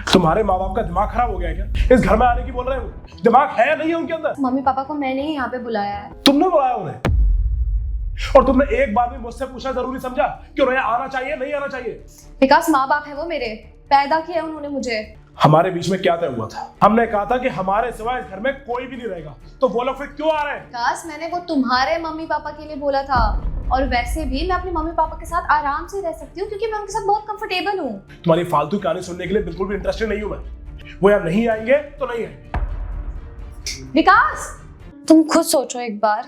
तुम्हारे माँ बाप का दिमाग खराब हो गया है क्या? इस घर में आने की बोल रहे हो? दिमाग है नहीं है उनके अंदर? मम्मी पापा को मैंने ही यहाँ पे बुलाया है। तुमने बुलाया उन्हें? और तुमने एक बार भी मुझसे पूछना जरूरी समझा कि उन्हें आना चाहिए नहीं आना चाहिए? विकास, माँ बाप है वो मेरे, पैदा किया उन्होंने मुझे। हमारे बीच में क्या तय हुआ था? हमने कहा था कि हमारे सिवाय इस घर में कोई भी नहीं रहेगा, तो वो लोग फिर क्यों आ रहे हैं? विकास, मैंने वो तुम्हारे मम्मी पापा के लिए बोला था, और वैसे भी मैं अपने मम्मी पापा के साथ आराम से रह सकती हूँ क्योंकि मैं उनके साथ बहुत कंफर्टेबल हूँ। तुम्हारी फालतू कहानी सुनने के लिए बिल्कुल भी इंटरेस्टेड नहीं हूँ मैं। वो यहाँ नहीं आएंगे तो नहीं आएंगे। विकास, तुम खुद सोचो एक बार,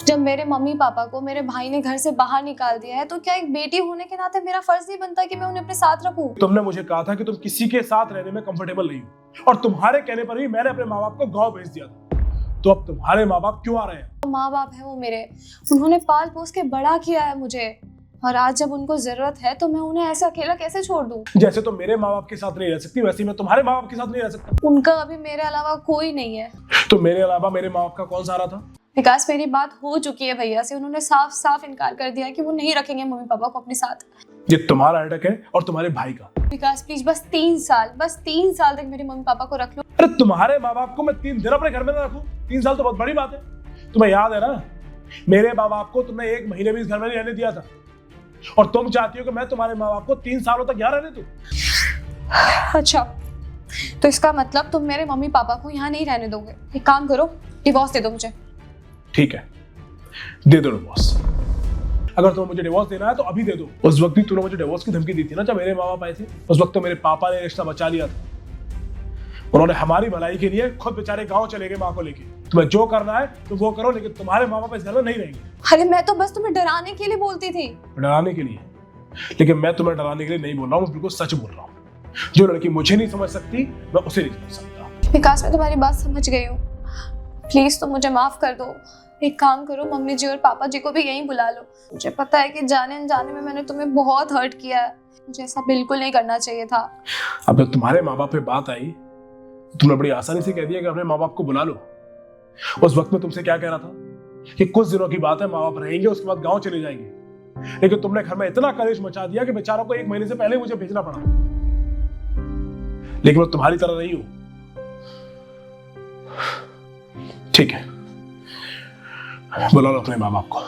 जब मेरे मम्मी पापा को मेरे भाई ने घर से बाहर निकाल दिया है तो क्या एक बेटी होने के नाते मेरा फर्ज नहीं बनता कि मैं उन्हें अपने साथ रखूं? तुमने मुझे कहा था कि तुम किसी के साथ रहने में कंफर्टेबल नहीं हो, और तुम्हारे कहने पर ही मैंने अपने माँ बाप को गाँव भेज दिया था। तो अब तुम्हारे माँ बाप क्यों आ रहे हैं? माँ बाप है वो मेरे, उन्होंने पाल पोस के बड़ा किया है मुझे, और आज जब उनको जरूरत है तो मैं उन्हें ऐसे अकेला कैसे छोड़ दूं? जैसे तुम मेरे माँ बाप के साथ नहीं रह सकती, वैसे ही मैं तुम्हारे माँ बाप के साथ नहीं रह सकता। उनका अभी मेरे अलावा कोई नहीं है। तो मेरे अलावा मेरे माँ बाप का कौन सहारा था? विकास, मेरी बात हो चुकी है भैया से, उन्होंने साफ साफ इनकार कर दिया कि वो नहीं रखेंगे मम्मी पापा को अपने साथ। ये तुम्हारा अटक है और तुम्हारे भाई का। विकास प्लीज, बस 3 साल तक मेरे मम्मी पापा को रख लो। अरे तुम्हारे माँ बाप को मैं 3 दिन अपने घर में ना रखूं? 3 साल तो बहुत बड़ी बात है। तुम्हें याद है ना, मेरे माँ बाप को तुमने 1 महीने भी इस घर में नहीं रहने दिया था, और तुम चाहती हो कि मैं तुम्हारे माँ बाप को 3 सालों तक यहाँ रहने दूं? अच्छा, तो इसका मतलब तुम मेरे मम्मी पापा को यहाँ नहीं रहने दोगे। एक काम करो, डिवोर्स दे दो मुझे। ठीक है, दे दो डिवोर्स। अगर तुम्हें मुझे डिवोर्स देना है तो अभी दे दो। उस वक्त भी तूने मुझे डिवोर्स की धमकी दी थी ना, जब मेरे माँ बाप आए थे। उस वक्त तो मेरे पापा ने रिश्ता बचा लिया था। उन्होंने हमारी भलाई के लिए खुद बेचारे गांव चले गए माँ को लेके। तुम्हें जो करना है तो वो करो, लेकिन तुम्हारे माँ बाप इस घर में नहीं रहेंगे। अरे मैं तो बस तुम्हें डराने के लिए बोलती थी। डराने के लिए? लेकिन मैं तुम्हें डराने के लिए नहीं बोल रहा हूँ, बिल्कुल सच बोल रहा हूँ। जो लड़की मुझे नहीं समझ सकती, मैं उसे नहीं समझ सकता। विकास, मैं तुम्हारी बात समझ गई हूँ, प्लीज तुम मुझे माफ कर दो। एक काम करो, मम्मी जी और पापा जी को भी यहीं बुला लो। मुझे पता है कि जाने अनजाने में मैंने तुम्हें बहुत हर्ट किया है, मुझे ऐसा बिल्कुल नहीं करना चाहिए था। अब जब तुम्हारे माँ बाप पे बात आई, तुमने बड़ी आसानी से कह दिया कि अपने माँ बाप को बुला लो। उस वक्त में तुमसे क्या कह रहा था कि कुछ दिनों की बात है, माँ बाप रहेंगे, उसके बाद गाँव चले जाएंगे। लेकिन तुमने घर में इतना कलेश मचा दिया कि बेचारों को 1 महीने से पहले मुझे भेजना पड़ा। लेकिन मैं तुम्हारी तरह नहीं हूं। ठीक है, बुला लो अपने माँ बाप को।